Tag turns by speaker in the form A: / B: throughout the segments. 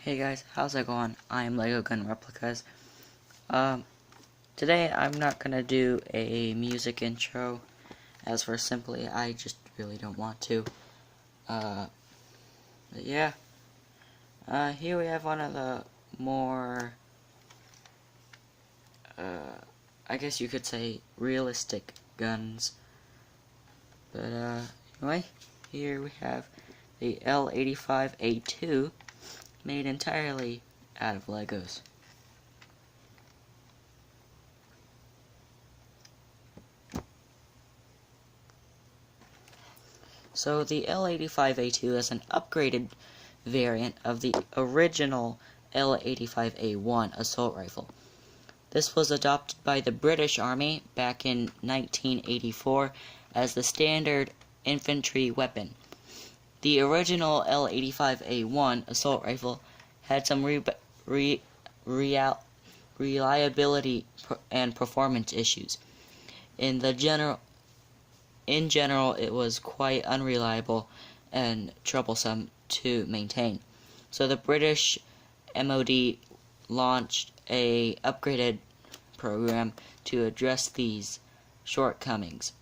A: Hey guys, how's it going? I am Lego Gun Replicas. Today I'm not gonna do a music intro, as for simply I just really don't want to. But yeah. Here we have one of the more, I guess you could say realistic guns. But anyway, here we have the L85A2, made entirely out of Legos. So the L85A2 is an upgraded variant of the original L85A1 assault rifle. This was adopted by the British Army back in 1984 as the standard infantry weapon. The original L85A1 assault rifle had some reliability and performance issues. In general, it was quite unreliable and troublesome to maintain. So the British MOD launched a upgraded program to address these shortcomings.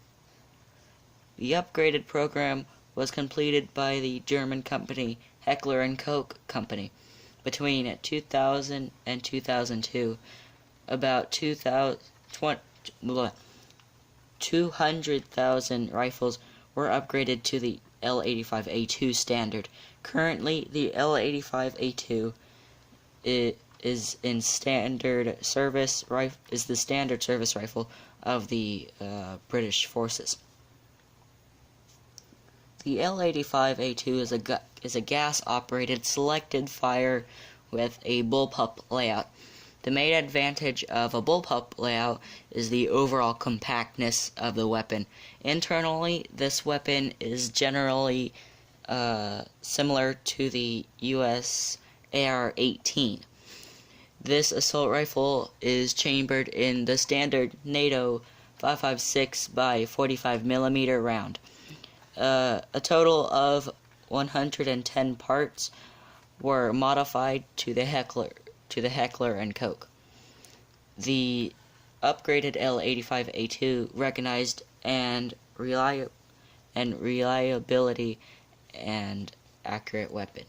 A: The upgraded program was completed by the German company Heckler & Koch Company between 2000 and 2002. About 200,000 rifles were upgraded to the L85A2 standard. Currently, the L85A2 is the standard service rifle of the British forces. The L85A2 is a gas-operated selected fire with a bullpup layout. The main advantage of a bullpup layout is the overall compactness of the weapon. Internally, this weapon is generally similar to the US AR-18. This assault rifle is chambered in the standard NATO 5.56 by 45mm round. A total of 110 parts were modified to the Heckler & Koch. The upgraded L85A2 recognized and reliability and accurate weapon.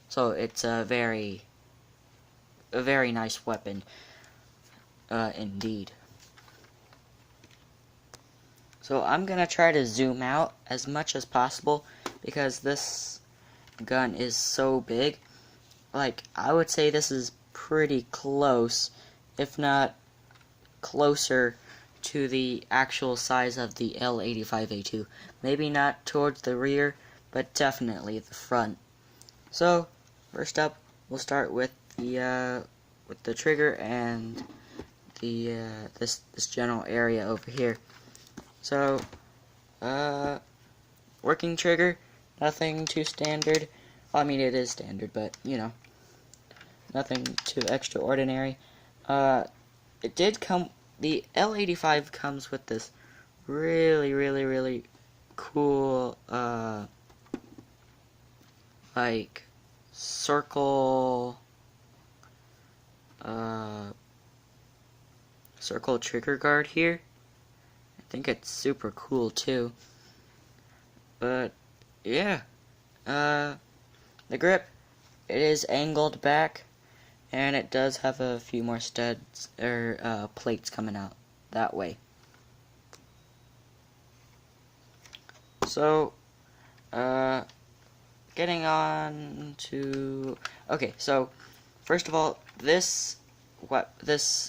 A: So it's a very nice weapon, indeed. So I'm gonna try to zoom out as much as possible because this gun is so big. Like, I would say this is pretty close, if not closer to the actual size of the L85A2. Maybe not towards the rear, but definitely the front. So, first up, we'll start with the trigger and the this general area over here. So, working trigger, nothing too standard. I mean, it is standard, but, you know, nothing too extraordinary. It did come, the L85 comes with this really cool, like, circle trigger guard here. I think it's super cool, too. But, yeah. The grip, it is angled back, and it does have a few more studs, or plates coming out that way. So, getting on to, okay, so, first of all, this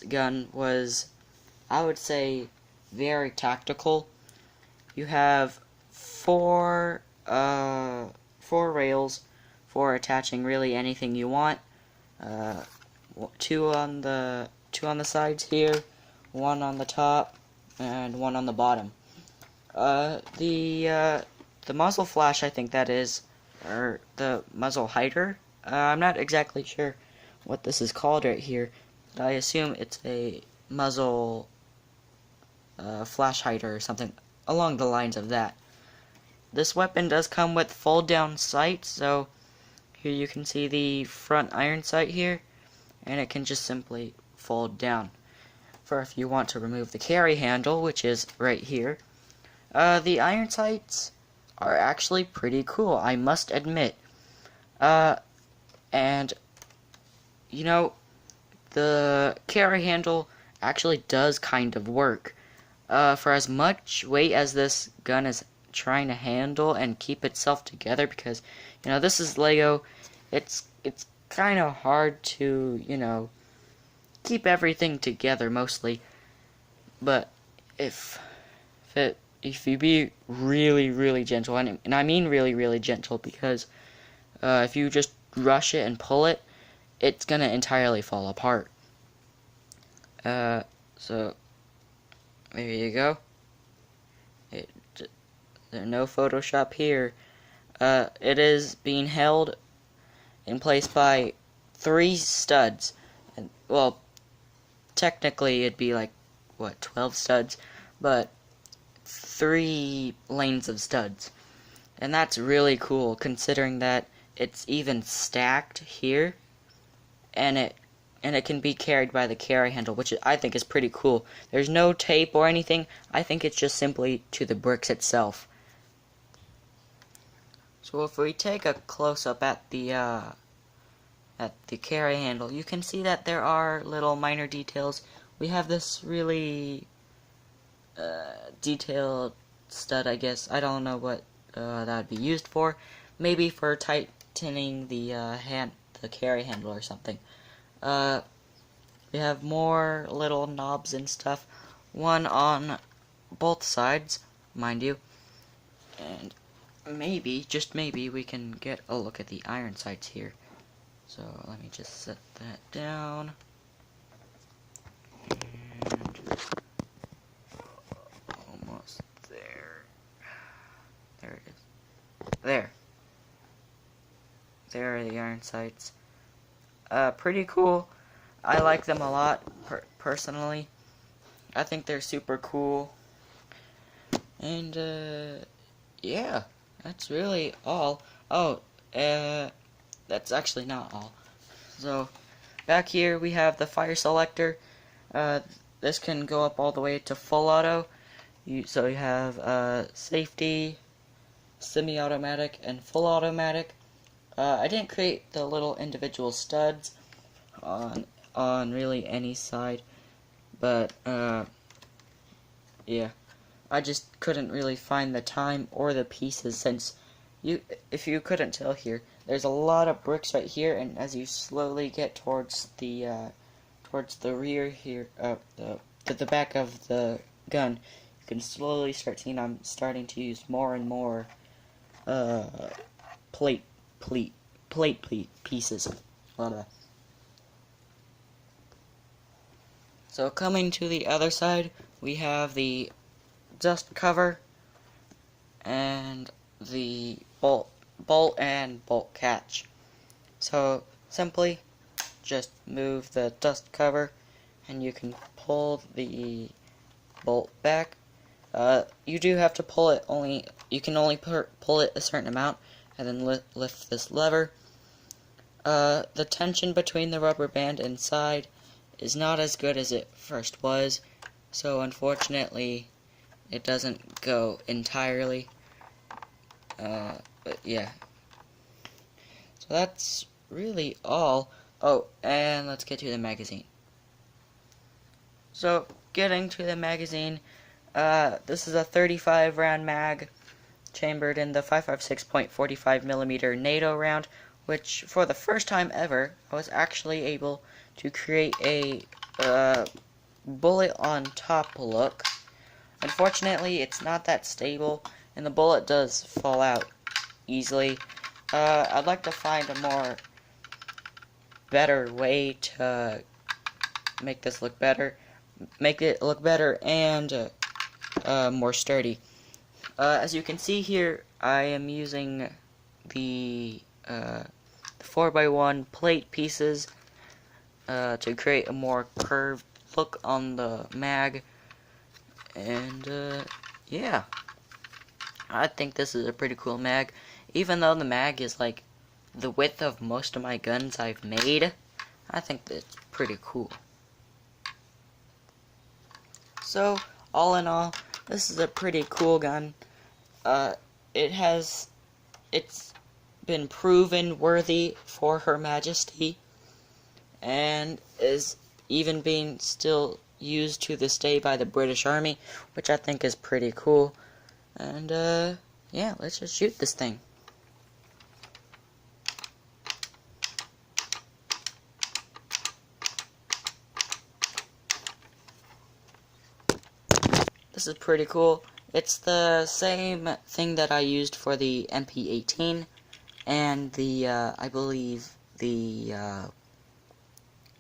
A: gun was, I would say, very tactical. You have four rails for attaching really anything you want. Two on the sides here, one on the top, and one on the bottom. The muzzle flash, I think that is, or the muzzle hider. I'm not exactly sure what this is called right here, but I assume it's a muzzle flash hider or something along the lines of that. This weapon does come with fold down sights, so Here you can see the front iron sight here, and it can just simply fold down. For if you want to remove the carry handle, which is right here, the iron sights are actually pretty cool, I must admit. And, you know, the carry handle actually does kind of work. For as much weight as this gun is trying to handle and keep itself together, because, you know, this is Lego, it's kind of hard to, you know, keep everything together mostly. But if you be really gentle, and I mean really gentle, because if you just rush it and pull it, it's gonna entirely fall apart. So there you go. There's no Photoshop here. It is being held in place by 3 studs. And, well, technically it'd be like, what, 12 studs? But 3 lanes of studs. And that's really cool, considering that it's even stacked here, and it can be carried by the carry handle, which I think is pretty cool. There's no tape or anything. I think it's just simply to the bricks itself. So if we take a close-up at the carry handle, you can see that there are little minor details. We have this really detailed stud, I guess. I don't know what that would be used for. Maybe for tightening the carry handle or something. We have more little knobs and stuff. One on both sides, mind you. And maybe, just maybe, we can get a look at the iron sights here. So let me just set that down. And almost there. There it is. There. There are the iron sights. Pretty cool. I like them a lot, personally. I think they're super cool. And, yeah. That's really all. Oh, that's actually not all. So, back here we have the fire selector. This can go up all the way to full auto. So you have safety, semi-automatic, and full automatic. I didn't create the little individual studs on really any side, but yeah, I just couldn't really find the time or the pieces, since if you couldn't tell here, there's a lot of bricks right here, and as you slowly get towards the rear here, the back of the gun, you can slowly start seeing I'm starting to use more and more plate pieces. So coming to the other side, we have the dust cover and the bolt and bolt catch. So simply just move the dust cover and you can pull the bolt back. You do have to pull it you can only pull it a certain amount, and then lift this lever. The tension between the rubber band inside is not as good as it first was, so unfortunately it doesn't go entirely. But yeah. So that's really all. Oh, and let's get to the magazine. So, getting to the magazine, this is a 35 round mag, chambered in the 5.56.45mm NATO round, which for the first time ever, I was actually able to create a bullet on top look. Unfortunately, it's not that stable, and the bullet does fall out easily. I'd like to find a better way to make this look better, and more sturdy. As you can see here, I am using the 4x1 plate pieces to create a more curved look on the mag, and yeah, I think this is a pretty cool mag, even though the mag is like the width of most of my guns I've made. I think that's pretty cool. So, all in all, this is a pretty cool gun. It's been proven worthy for Her Majesty, and is even being still used to this day by the British Army, which I think is pretty cool. And, yeah, let's just shoot this thing. This is pretty cool. It's the same thing that I used for the MP18 and the, I believe, the,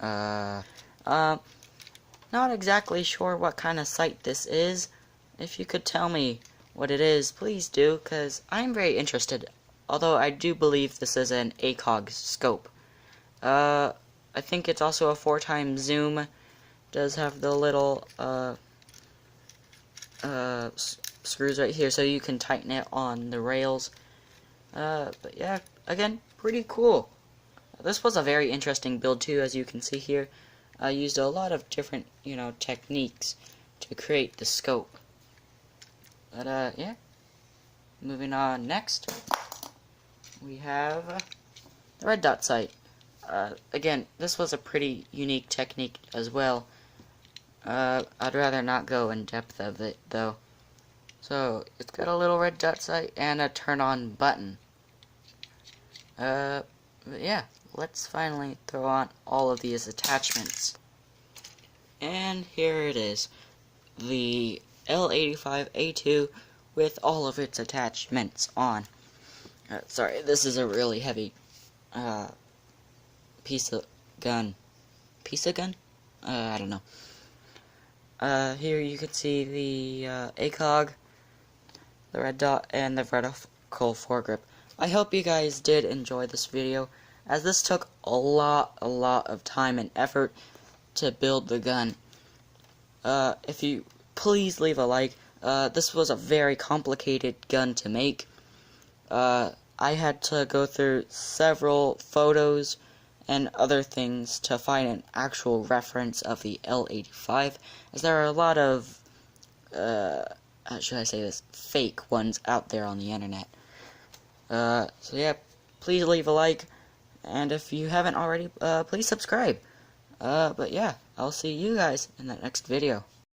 A: not exactly sure what kind of sight this is. If you could tell me what it is, please do, because I'm very interested. Although I do believe this is an ACOG scope. I think it's also a 4x zoom. It does have the little, screws right here so you can tighten it on the rails. But yeah, again, pretty cool. This was a very interesting build too, as you can see here. I used a lot of different, techniques to create the scope. But yeah, moving on next, we have the red dot sight. Again, this was a pretty unique technique as well. I'd rather not go in depth of it though. So it's got a little red dot sight and a turn on button. But yeah, let's finally throw on all of these attachments. And here it is, the L85A2 with all of its attachments on. Sorry, this is a really heavy piece of gun. Piece of gun? I don't know. Here you can see the ACOG, the red dot, and the vertical foregrip. I hope you guys did enjoy this video, as this took a lot of time and effort to build the gun. If you please leave a like. This was a very complicated gun to make. I had to go through several photos and other things to find an actual reference of the L85, as there are a lot of, how should I say this, fake ones out there on the internet. So yeah, please leave a like, and if you haven't already, please subscribe. But yeah, I'll see you guys in the next video.